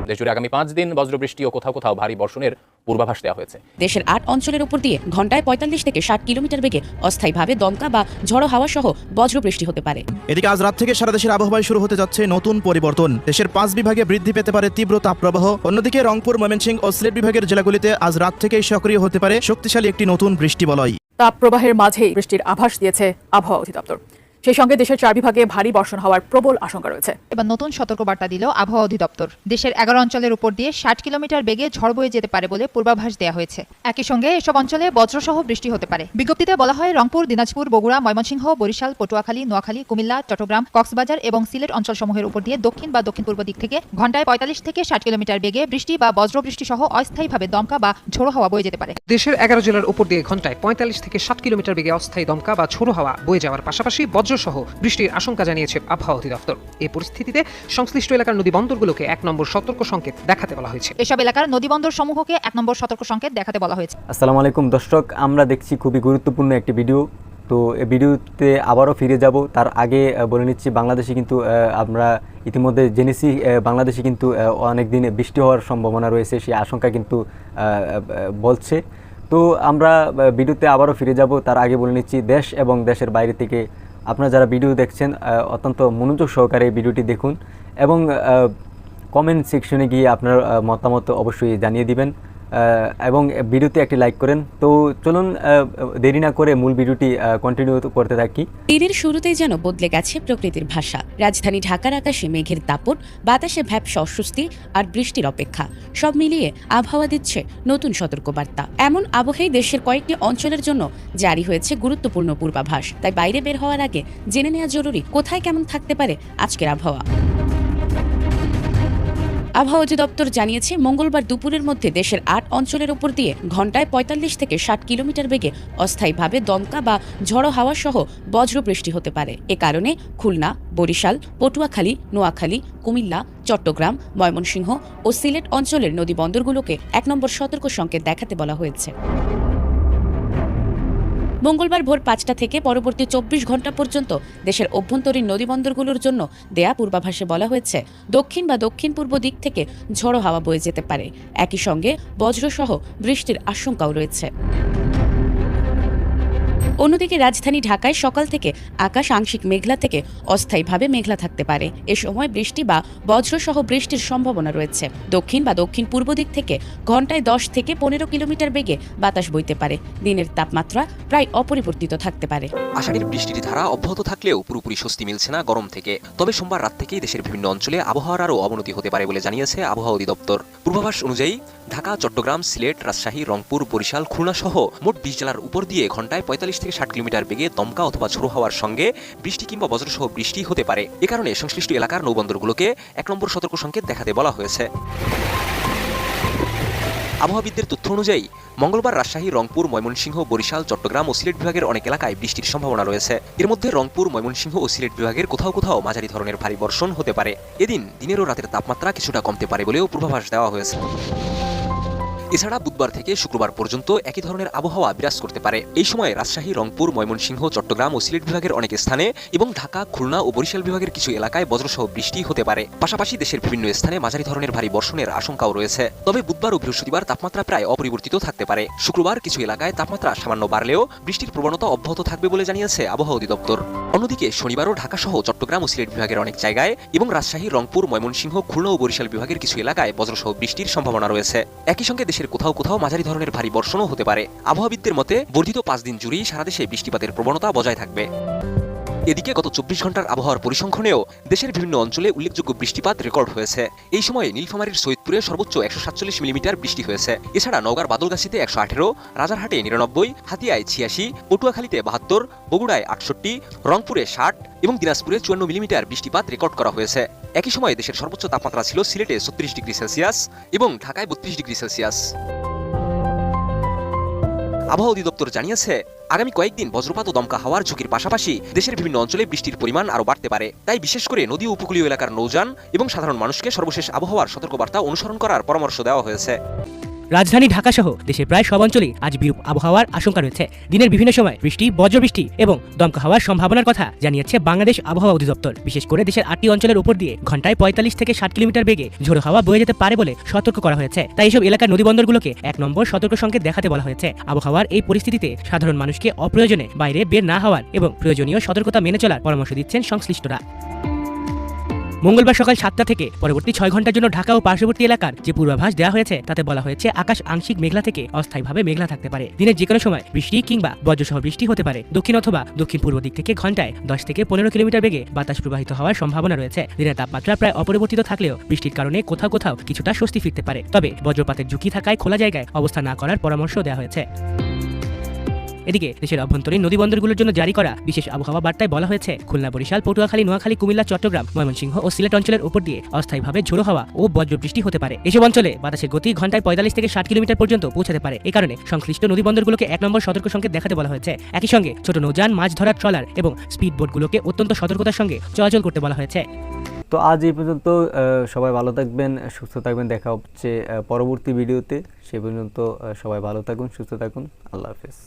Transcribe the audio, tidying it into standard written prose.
দেশজুড়ে আগামী 5 দিন বজ্রবৃষ্টি ও কোথাও কোথাও ভারী বর্ষণের পূর্বাভাস দেওয়া হয়েছে। দেশের 8 অঞ্চলের উপর দিয়ে ঘন্টায় 45 থেকে 60 কিলোমিটার বেগে অস্থায়ীভাবে দমকা বা ঝড়ো হাওয়া সহ বজ্রবৃষ্টি হতে পারে। এদিকে আজ রাত থেকে সারা দেশের আবহাওয়ায় শুরু হতে যাচ্ছে নতুন পরিবর্তন। দেশের 5 বিভাগে বৃদ্ধি পেতে পারে তীব্র তাপপ্রবাহ। অন্যদিকে রংপুর, ময়মনসিংহ ও সিলেট বিভাগের জেলাগুলিতে আজ রাত থেকেই সক্রিয় হতে পারে শক্তিশালী একটি নতুন বৃষ্টিবলয়। তাপপ্রবাহের মাঝেই বৃষ্টির আভাস দিয়েছে আবহাওয়া অধিদপ্তর। সেই সঙ্গে দেশের 4 বিভাগে ভারী বর্ষণ হওয়ার প্রবল আশঙ্কা রয়েছে। এবার নতুন সতর্কবার্তা দিল আবহাওয়া অধিদপ্তর। দেশের 11 অঞ্চলের উপর দিয়ে 60 কিলোমিটার বেগে ঝড় বয়ে যেতে পারে বলে পূর্বাভাস দেওয়া হয়েছে। একই সঙ্গে এসব অঞ্চলে বজ্রসহ বৃষ্টি হতে পারে। বিজ্ঞপ্তিতে বলা হয়, রংপুর, দিনাজপুর, বগুড়া, ময়মনসিংহ, বরিশাল, পটুয়াখালী, নোয়াখালী, কুমিল্লা, চট্টগ্রাম, কক্সবাজার এবং সিলেট অঞ্চলসমূহের উপর দিয়ে দক্ষিণ বা দক্ষিণ পূর্ব দিক থেকে ঘন্টায় 45 থেকে 60 কিলোমিটার বেগে বৃষ্টি বা বজ্রবৃষ্টি সহ অস্থায়ীভাবে দমকা বা ঝোড়ো হাওয়া বয়ে যেতে পারে। দেশের 11 জেলার উপর দিয়ে ঘন্টায় 45 থেকে 60 কিলোমিটার বেগে অস্থায়ী দমকা বা ঝোড়ো হাওয়া বয়ে যাওয়ার পাশাপাশি বজ্রসহ বৃষ্টির আশঙ্কা জানিয়েছে আবহাওয়া অধিদপ্তর। এই পরিস্থিতিতে সংশ্লিষ্ট এলাকার নদী বন্দরগুলোকে 1 নম্বর সতর্ক সংকেত দেখাতে বলা হয়েছে। এসব এলাকার নদী বন্দর সমূহকে 1 নম্বর সতর্ক সংকেত দেখাতে বলা হয়েছে। আসসালামু আলাইকুম দর্শক, আমরা দেখছি খুবই গুরুত্বপূর্ণ একটি ভিডিও। তো এই ভিডিওতে আবারও ফিরে যাব। তার আগে বলে নিচ্ছি, বাংলাদেশে কিন্তু আমরা ইতিমধ্যে জেনেছি বাংলাদেশে কিন্তু অনেক দিন বৃষ্টি হওয়ার সম্ভাবনা রয়েছে, সেই আশঙ্কা কিন্তু বলছে। তো আমরা ভিডিওতে আবারও ফিরে যাব। তার আগে বলে নিচ্ছি, দেশ এবং দেশের বাইরে থেকে আপনারা যারা ভিডিও দেখছেন অত্যন্ত মনোযোগ সহকারে এই ভিডিওটি দেখুন এবং কমেন্ট সেকশনে গিয়ে আপনার মতামত অবশ্যই জানিয়ে দিবেন এবং ভিডিওতে একটি লাইক করেন। তো চলুন দেরি না করে মূল ভিডিওটি কন্টিনিউ করতে থাকি। দিনের শুরুতেই যেন বদলে গেছে প্রকৃতির ভাষা। রাজধানী ঢাকার আকাশে মেঘের দাপট, বাতাসে ভ্যাপসা অস্বস্তি আর বৃষ্টির অপেক্ষা। সব মিলিয়ে আবহাওয়া দিচ্ছে নতুন সতর্কবার্তা। এমন আবহেই দেশের কয়েকটি অঞ্চলের জন্য জারি হয়েছে গুরুত্বপূর্ণ পূর্বাভাস। তাই বাইরে বের হওয়ার আগে জেনে নেওয়া জরুরি কোথায় কেমন থাকতে পারে আজকের আবহাওয়া। আবহাওয়া অধিদপ্তর জানিয়েছে, মঙ্গলবার দুপুরের মধ্যে দেশের 8 অঞ্চলের উপর দিয়ে ঘন্টায় 45 থেকে 60 কিলোমিটার বেগে অস্থায়ীভাবে দমকা বা ঝড়ো হাওয়া সহ বজ্রবৃষ্টি হতে পারে। এ কারণে খুলনা, বরিশাল, পটুয়াখালী, নোয়াখালী, কুমিল্লা, চট্টগ্রাম, ময়মনসিংহ ও সিলেট অঞ্চলের নদী বন্দরগুলোকে 1 নম্বর সতর্ক সংকেত দেখাতে বলা হয়েছে। মঙ্গলবার ভোর 5টা থেকে পরবর্তী 24 ঘন্টা পর্যন্ত দেশের অভ্যন্তরীণ নদীবন্দরগুলোর জন্য দেয়া পূর্বাভাসে বলা হয়েছে, দক্ষিণ বা দক্ষিণ পূর্ব দিক থেকে ঝড়ো হাওয়া বয়ে যেতে পারে। একই সঙ্গে বজ্রসহ বৃষ্টির আশঙ্কাও রয়েছে। অন্যদিকে রাজধানী ঢাকায় সকাল থেকে আকাশ আংশিক মেঘলা থেকে অস্থায়ীভাবে মেঘলা থাকতে পারে। এ সময় বৃষ্টি বা বজ্রসহ বৃষ্টির সম্ভাবনা রয়েছে। দক্ষিণ বা দক্ষিণ পূর্ব দিক থেকে ঘন্টায় 10 থেকে 15 কিলোমিটার বেগে বাতাস বইতে পারে। দিনের তাপমাত্রা প্রায় অপরিবর্তিত থাকতে পারে। আষাঢ়ের বৃষ্টির ধারা অব্যাহত থাকলেও পুরোপুরি স্বস্তি মিলছে না গরম থেকে। তবে সোমবার রাত থেকেই দেশের বিভিন্ন অঞ্চলে আবহাওয়ার আরও অবনতি হতে পারে বলে জানিয়েছে আবহাওয়া অধিদপ্তর। পূর্বাভাস অনুযায়ী ঢাকা, চট্টগ্রাম, সিলেট, রাজশাহী, রংপুর, বরিশাল, খুলনা সহ মোট 20 জেলার উপর দিয়ে ঘন্টায় 45 থেকে 60 কিলোমিটার বেগে দমকা অথবা ঝোড়ো হাওয়ার সঙ্গে বৃষ্টি কিংবা বজ্রসহ বৃষ্টি হতে পারে। এ কারণে সংশ্লিষ্ট এলাকার নৌবন্দরগুলোকে 1 নম্বর সতর্ক সংকেত দেখাতে বলা হয়েছে। আবহাওয়াবিদদের তথ্য অনুযায়ী মঙ্গলবার রাজশাহী, রংপুর, ময়মনসিংহ, বরিশাল, চট্টগ্রাম ও সিলেট বিভাগের অনেক এলাকায় বৃষ্টির সম্ভাবনা রয়েছে। এর মধ্যে রংপুর, ময়মনসিংহ ও সিলেট বিভাগের কোথাও কোথাও মাঝারি ধরনের ভারী বর্ষণ হতে পারে। এদিন দিনের ও রাতের তাপমাত্রা কিছুটা কমতে পারে বলেও পূর্বাভাস দেওয়া হয়েছে। এছাড়া বুধবার থেকে শুক্রবার পর্যন্ত একই ধরনের আবহাওয়া বিরাজ করতে পারে। এই সময় রাজশাহী, রংপুর, ময়মনসিংহ, চট্টগ্রাম ও সিলেট বিভাগের অনেক স্থানে এবং ঢাকা, খুলনা ও বরিশাল বিভাগের কিছু এলাকায় বজ্রসহ বৃষ্টি হতে পারে। পাশাপাশি দেশের বিভিন্ন স্থানে মাঝারি ধরনের ভারী বর্ষণের আশঙ্কাও রয়েছে। তবে বুধবার ও বৃহস্পতিবার তাপমাত্রা প্রায় অপরিবর্তিত থাকতে পারে। শুক্রবার কিছু এলাকায় তাপমাত্রা সামান্য বাড়লেও বৃষ্টির প্রবণতা অব্যাহত থাকবে বলে জানিয়েছে আবহাওয়া অধিদপ্তর। অন্যদিকে শনিবারও ঢাকা সহ চট্টগ্রাম ও সিলেট বিভাগের অনেক জায়গায় এবং রাজশাহী, রংপুর, ময়মনসিংহ, খুলনা ও বরিশাল বিভাগের কিছু এলাকায় বজ্রসহ বৃষ্টির সম্ভাবনা রয়েছে। একই সঙ্গে দেশের কোথাও কোথাও মাঝারি ধরনের ভারী বর্ষণও হতে পারে। আবহাওয়াবিদদের মতে বর্ধিত 5 দিন জুড়েই সারা দেশে বৃষ্টিপাতের প্রবণতা বজায় থাকবে। এদিকে গত 24 ঘন্টার আবহাওয়ার পরিসংখ্যানেও দেশের বিভিন্ন অঞ্চলে উল্লেখযোগ্য বৃষ্টিপাত রেকর্ড হয়েছে। এই সময়ে নীলফামারীর সৈয়দপুরে সর্বোচ্চ 147 মিলিমিটার বৃষ্টি হয়েছে। এছাড়া নওগাঁর বাদলগাছীতে 118, রাজারহাটে 99, হাতিয়ায় 86, পটুয়াখালীতে 72, বগুড়ায় 68, রংপুরে 60 এবং দিনাজপুরে 54 মিলিমিটার বৃষ্টিপাত রেকর্ড করা হয়েছে। একই সময়ে দেশের সর্বোচ্চ তাপমাত্রা ছিল সিলেটে 36 ডিগ্রি সেলসিয়াস এবং ঢাকায় 32 ডিগ্রি সেলসিয়াস। আবহাওয়া অধিদপ্তর জানিয়েছে, আগামী কয়েকদিন বজ্রপাত ও দমকা হাওয়ার ঝুঁকির পাশাপাশি দেশের বিভিন্ন অঞ্চলে বৃষ্টির পরিমাণ আরও বাড়তে পারে। তাই বিশেষ করে নদী উপকূলীয় এলাকার নৌযান এবং সাধারণ মানুষকে সর্বশেষ আবহাওয়ার সতর্কবার্তা অনুসরণ করার পরামর্শ দেওয়া হয়েছে। রাজধানী ঢাকা সহ দেশের প্রায় সব অঞ্চলেই আজ বিরূপ আবহাওয়ার আশঙ্কা রয়েছে। দিনের বিভিন্ন সময় বৃষ্টি, বজ্রবৃষ্টি এবং দমকা হওয়ার সম্ভাবনার কথা জানিয়েছে বাংলাদেশ আবহাওয়া অধিদপ্তর। বিশেষ করে দেশের 8টি অঞ্চলের উপর দিয়ে ঘন্টায় 45 থেকে 60 কিলোমিটার বেগে ঝোড়ো হাওয়া বয়ে যেতে পারে বলে সতর্ক করা হয়েছে। তাই এসব এলাকার নদীবন্দরগুলোকে 1 নম্বর সতর্ক সংকেত দেখাতে বলা হয়েছে। আবহাওয়ার এই পরিস্থিতিতে সাধারণ মানুষকে অপ্রয়োজনে বাইরে বের না হওয়ার এবং প্রয়োজনীয় সতর্কতা মেনে চলার পরামর্শ দিচ্ছেন সংশ্লিষ্টরা। মঙ্গলবার সকাল 7টা থেকে পরবর্তী 6 ঘন্টার জন্য ঢাকা ও পার্শ্ববর্তী এলাকার যে পূর্বাভাস দেওয়া হয়েছে তাতে বলা হয়েছে আকাশ আংশিক মেঘলা থেকে অস্থায়ীভাবে মেঘলা থাকতে পারে। দিনের যে কোনো সময় বৃষ্টি কিংবা বজ্রসহ বৃষ্টি হতে পারে। দক্ষিণ অথবা দক্ষিণ পূর্ব দিক থেকে ঘন্টায় 10 থেকে 15 কিলোমিটার বেগে বাতাস প্রবাহিত হওয়ার সম্ভাবনা রয়েছে। দিনের তাপমাত্রা প্রায় অপরিবর্তিত থাকলেও বৃষ্টির কারণে কোথাও কোথাও কিছুটা স্বস্তি ফিরতে পারে। তবে বজ্রপাতের ঝুঁকি থাকায় খোলা জায়গায় অবস্থান না করার পরামর্শ দেওয়া হয়েছে। এদিকে দেশের অভ্যন্তরীণ নদীবন্দরগুলোর জন্য জারি করা বিশেষ আবহাওয়া বার্তায় বলা হয়েছে খুলনা, বরিশাল, পটুয়াখালী, নোয়াখালী, কুমিল্লা, চট্টগ্রাম, ময়মনসিংহ ও সিলেট অঞ্চলের উপর দিয়ে অস্থায়ীভাবে ঝোড়ো হাওয়া ও বজ্রবৃষ্টি হতে পারে। এসব অঞ্চলে বাতাসের গতি ঘন্টায় 45 থেকে 60 কিলোমিটার পর্যন্ত পৌঁছাতে পারে। এই কারণে সংশ্লিষ্ট নদীবন্দরগুলোকে 1 নম্বর সতর্ক সংকেত দেখাতে বলা হয়েছে। একই সঙ্গে ছোট নৌযান, মাছ ধরার ট্রলার এবং স্পিড বোটগুলোকে অত্যন্ত সতর্কতার সঙ্গে চলাচল করতে বলা হয়েছে। তো আজ এই পর্যন্ত। সবাই ভালো থাকবেন, সুস্থ থাকবেন। দেখা হচ্ছে পরবর্তী ভিডিওতে। সে পর্যন্ত সবাই ভালো থাকুন, সুস্থ থাকুন। আল্লাহ হাফেজ।